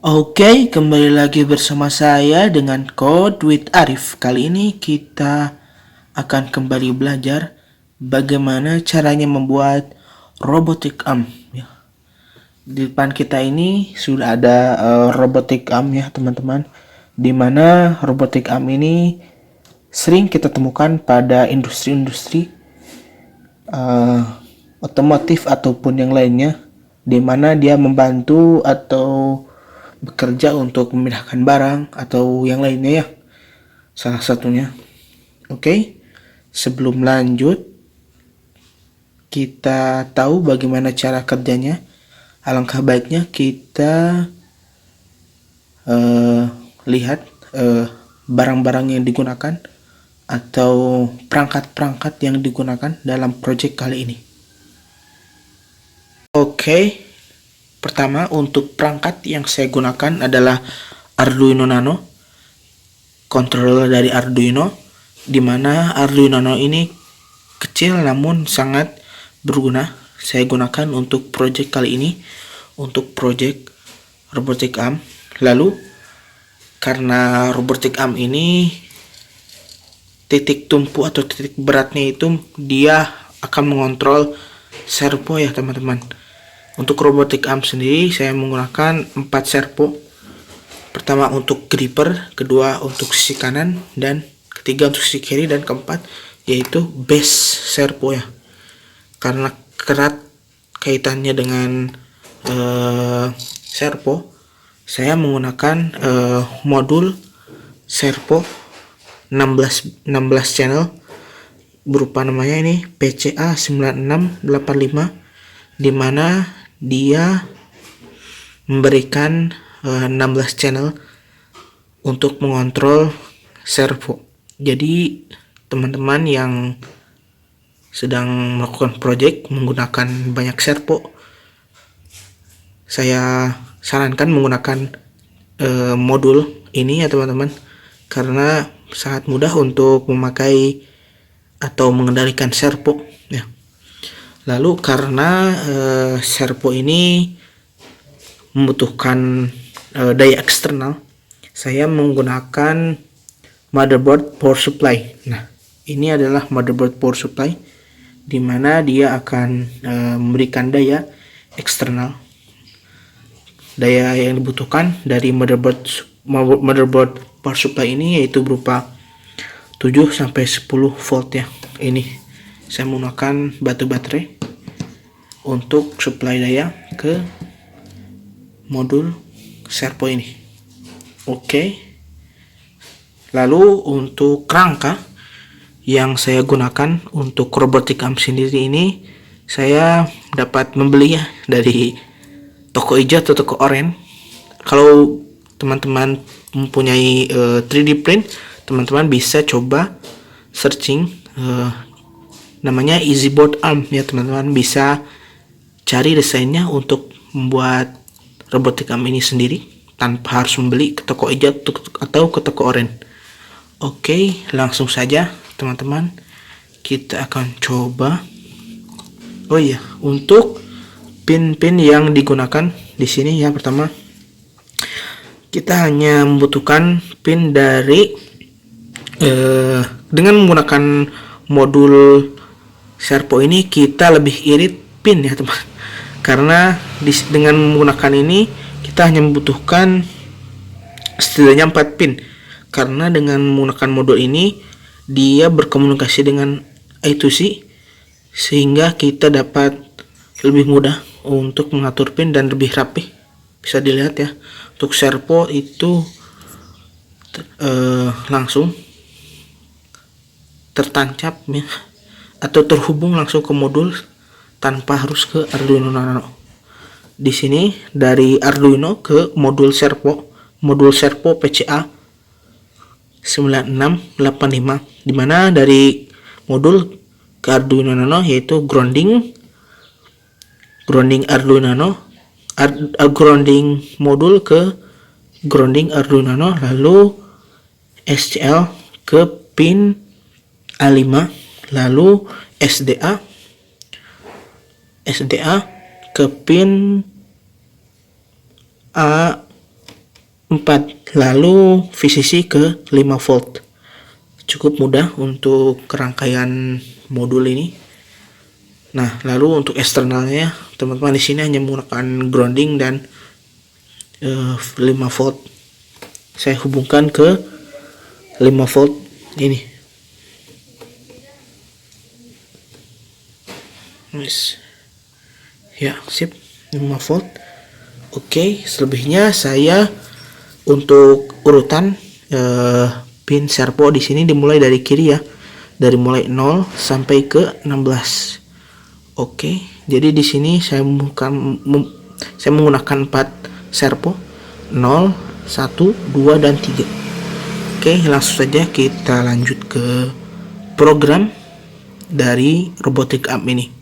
Oke, kembali lagi bersama saya dengan Code with Arif. Kali ini kita akan kembali belajar bagaimana caranya membuat robotic arm. Ya. Di depan kita ini sudah ada robotic arm ya teman-teman. Dimana robotic arm ini sering kita temukan pada industri-industri uh, otomotif ataupun yang lainnya, di mana dia membantu atau bekerja untuk memindahkan barang atau yang lainnya ya, salah satunya. Oke, sebelum lanjut kita tahu bagaimana cara kerjanya, alangkah baiknya kita lihat barang-barang yang digunakan atau perangkat-perangkat yang digunakan dalam proyek kali ini. Oke, pertama untuk perangkat yang saya gunakan adalah Arduino Nano, controller dari Arduino, di mana Arduino Nano ini kecil namun sangat berguna. Saya gunakan untuk proyek kali ini, untuk proyek robotic arm. Lalu karena robotic arm ini titik tumpu atau titik beratnya itu dia akan mengontrol servo ya teman-teman. Untuk robotic arm sendiri saya menggunakan 4 servo. Pertama untuk gripper, kedua untuk sisi kanan, dan ketiga untuk sisi kiri, dan keempat yaitu base servo ya. Karena erat kaitannya dengan servo, saya menggunakan modul servo 16 channel berupa namanya ini PCA 9685, di mana dia memberikan 16 channel untuk mengontrol servo. Jadi teman-teman yang sedang melakukan project menggunakan banyak servo, saya sarankan menggunakan modul ini ya teman-teman, karena sangat mudah untuk memakai atau mengendalikan servo ya. Lalu karena servo ini membutuhkan daya eksternal, saya menggunakan motherboard power supply. Nah, ini adalah motherboard power supply, di mana dia akan memberikan daya eksternal. Daya yang dibutuhkan dari motherboard power supply ini yaitu berupa 7 sampai 10 volt ya. Ini saya menggunakan batu baterai untuk supply daya ke modul servo ini. Oke. Lalu untuk kerangka yang saya gunakan untuk robotic arm sendiri ini, saya dapat membeli ya dari toko hijau atau toko oranye. Kalau teman-teman mempunyai 3D print, teman-teman bisa coba searching namanya EasyBoard Arm ya teman-teman, bisa cari desainnya untuk membuat robotic arm ini sendiri tanpa harus membeli ke toko hijau atau ke toko oranye. Oke, langsung saja teman-teman, kita akan coba. Oh iya, untuk pin-pin yang digunakan di sini ya, pertama kita hanya membutuhkan pin dari dengan menggunakan modul servo ini kita lebih irit pin ya teman, karena dengan menggunakan ini kita hanya membutuhkan setidaknya 4 pin, karena dengan menggunakan modul ini dia berkomunikasi dengan I2C sehingga kita dapat lebih mudah untuk mengatur pin dan lebih rapi. Bisa dilihat ya, untuk servo itu langsung tertancap ya, atau terhubung langsung ke modul tanpa harus ke Arduino Nano. Di sini dari Arduino ke modul servo PCA 9685, dimana dari modul ke Arduino Nano yaitu grounding Arduino Nano, grounding modul ke grounding Arduino Nano, lalu SCL ke pin A5, lalu SDA ke pin A 4. Lalu VCC ke 5 volt. Cukup mudah untuk rangkaian modul ini. Nah, lalu untuk eksternalnya, teman-teman di sini hanya menggunakan grounding dan 5 volt. Saya hubungkan ke 5 volt ini. Nice. Ya, sip. 5 volt. Oke, selebihnya saya untuk urutan pin servo di sini dimulai dari kiri ya. Dari mulai 0 sampai ke 16. Oke, jadi di sini saya menggunakan 4 servo 0, 1, 2 dan 3. Oke, langsung saja kita lanjut ke program dari robotic arm ini.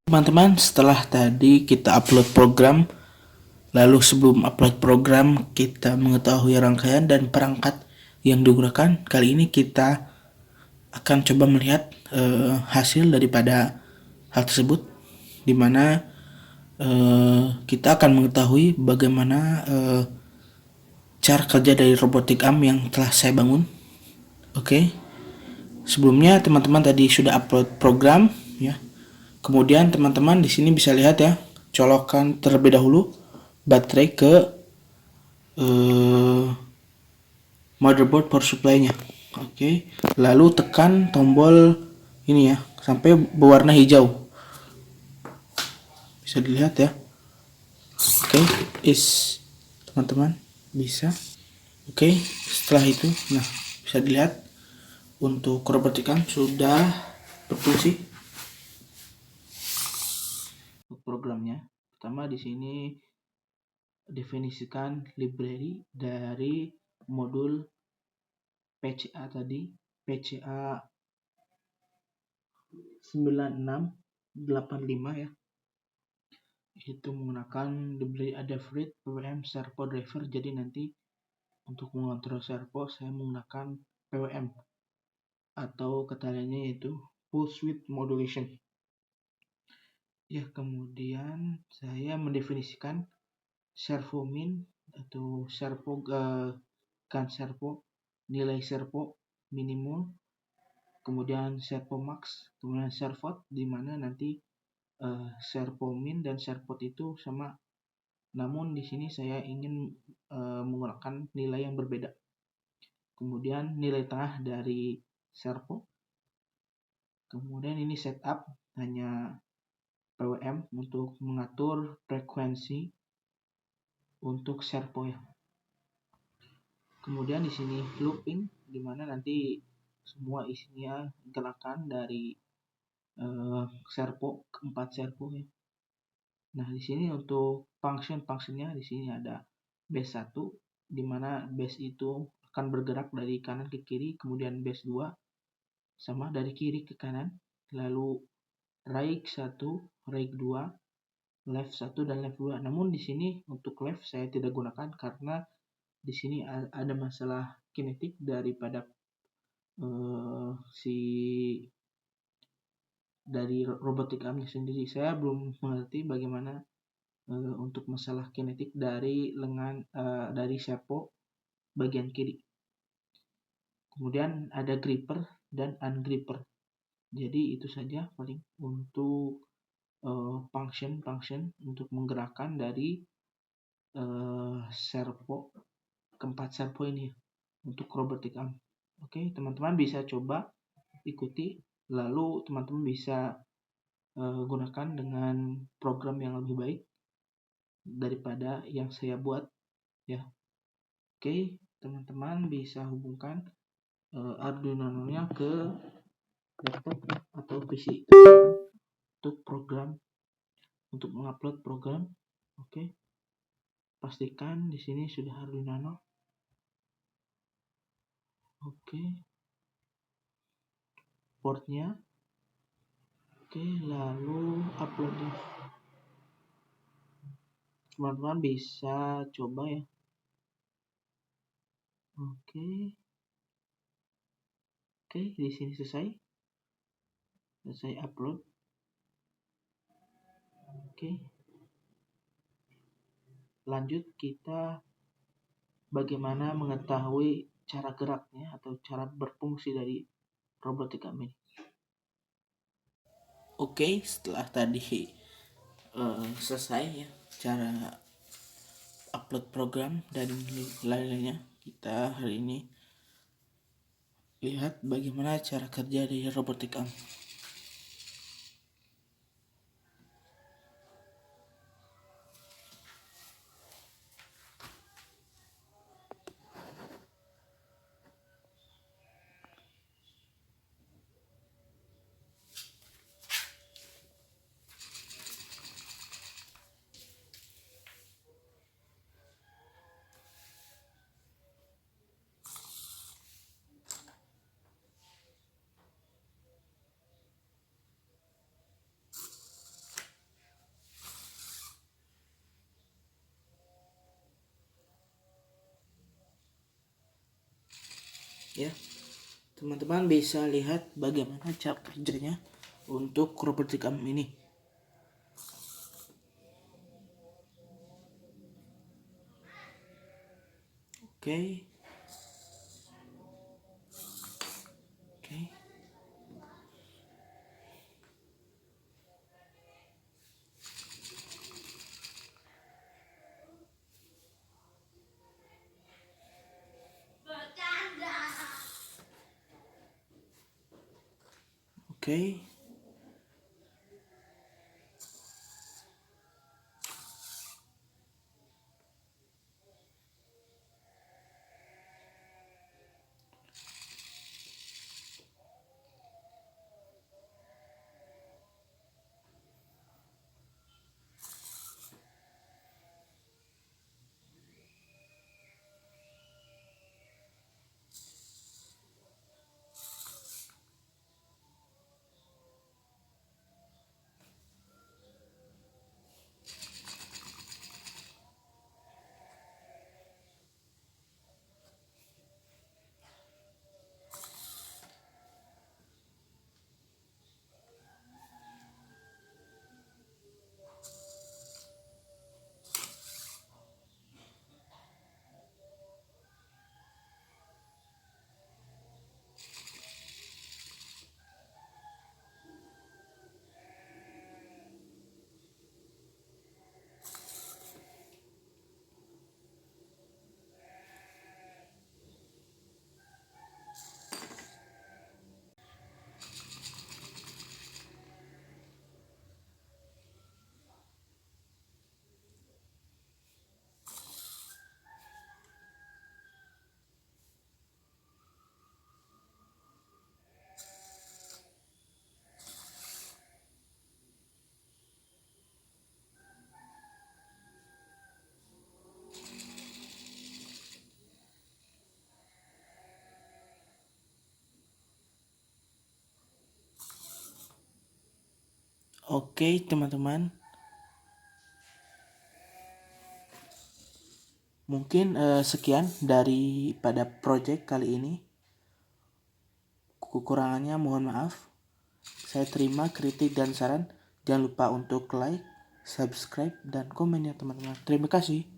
Teman-teman, setelah tadi kita upload program, lalu sebelum upload program kita mengetahui rangkaian dan perangkat yang digunakan. Kali ini kita akan coba melihat hasil daripada hal tersebut, di mana kita akan mengetahui bagaimana cara kerja dari robotic arm yang telah saya bangun. Oke. Sebelumnya teman-teman tadi sudah upload program ya. Kemudian teman-teman di sini bisa lihat ya, colokan terlebih dahulu baterai ke motherboard power supply-nya. Oke. Lalu tekan tombol ini ya sampai berwarna hijau. Bisa dilihat ya. Oke, teman-teman bisa. Oke, setelah itu nah bisa dilihat untuk robotic arm sudah berfungsi. Programnya pertama di sini definisikan library dari modul PCA tadi, PCA 9685 ya, itu menggunakan library Adafruit PWM servo driver. Jadi nanti untuk mengontrol servo saya menggunakan PWM atau kata lainnya yaitu pulse width modulation ya. Kemudian saya mendefinisikan servo min atau servo kan servo, nilai servo minimum, kemudian servo max, kemudian servot, di mana nanti servo min dan servot itu sama, namun di sini saya ingin menggunakan nilai yang berbeda. Kemudian nilai tengah dari servo. Kemudian ini setup hanya PWM untuk mengatur frekuensi untuk servo ya. Kemudian di sini looping, di mana nanti semua isinya gerakan dari servo, keempat servo ya. Nah, di sini untuk function-functionnya di sini ada base 1, di mana base itu akan bergerak dari kanan ke kiri, kemudian base 2 sama dari kiri ke kanan, lalu right 1, right 2, left 1 dan left 2. Namun di sini untuk left saya tidak gunakan karena di sini ada masalah kinetik daripada dari robotic armnya sendiri. Saya belum mengerti bagaimana untuk masalah kinetik dari lengan dari servo bagian kiri. Kemudian ada gripper dan ungripper. Jadi itu saja paling untuk function untuk menggerakkan dari servo, keempat servo ini untuk robotic arm. Oke, teman-teman bisa coba ikuti, lalu teman-teman bisa gunakan dengan program yang lebih baik daripada yang saya buat ya. Oke, teman-teman bisa hubungkan Arduino-nya ke laptop atau PC untuk program, untuk mengupload program. Oke, pastikan di sini sudah Arduino. Oke, portnya. Oke, lalu upload. Teman-teman bisa coba ya. Oke, di sini selesai upload. Oke, lanjut kita bagaimana mengetahui cara geraknya atau cara berfungsi dari robotikam ini. Oke, setelah tadi selesai ya cara upload program dan lain-lainnya, kita hari ini lihat bagaimana cara kerja dari robotikam. Ya, teman-teman bisa lihat bagaimana cara kerjanya untuk robotikam ini. Oke. Oke. Oke, teman-teman. Mungkin sekian daripada project kali ini. Kekurangannya mohon maaf. Saya terima kritik dan saran. Jangan lupa untuk like, subscribe, dan komen ya teman-teman. Terima kasih.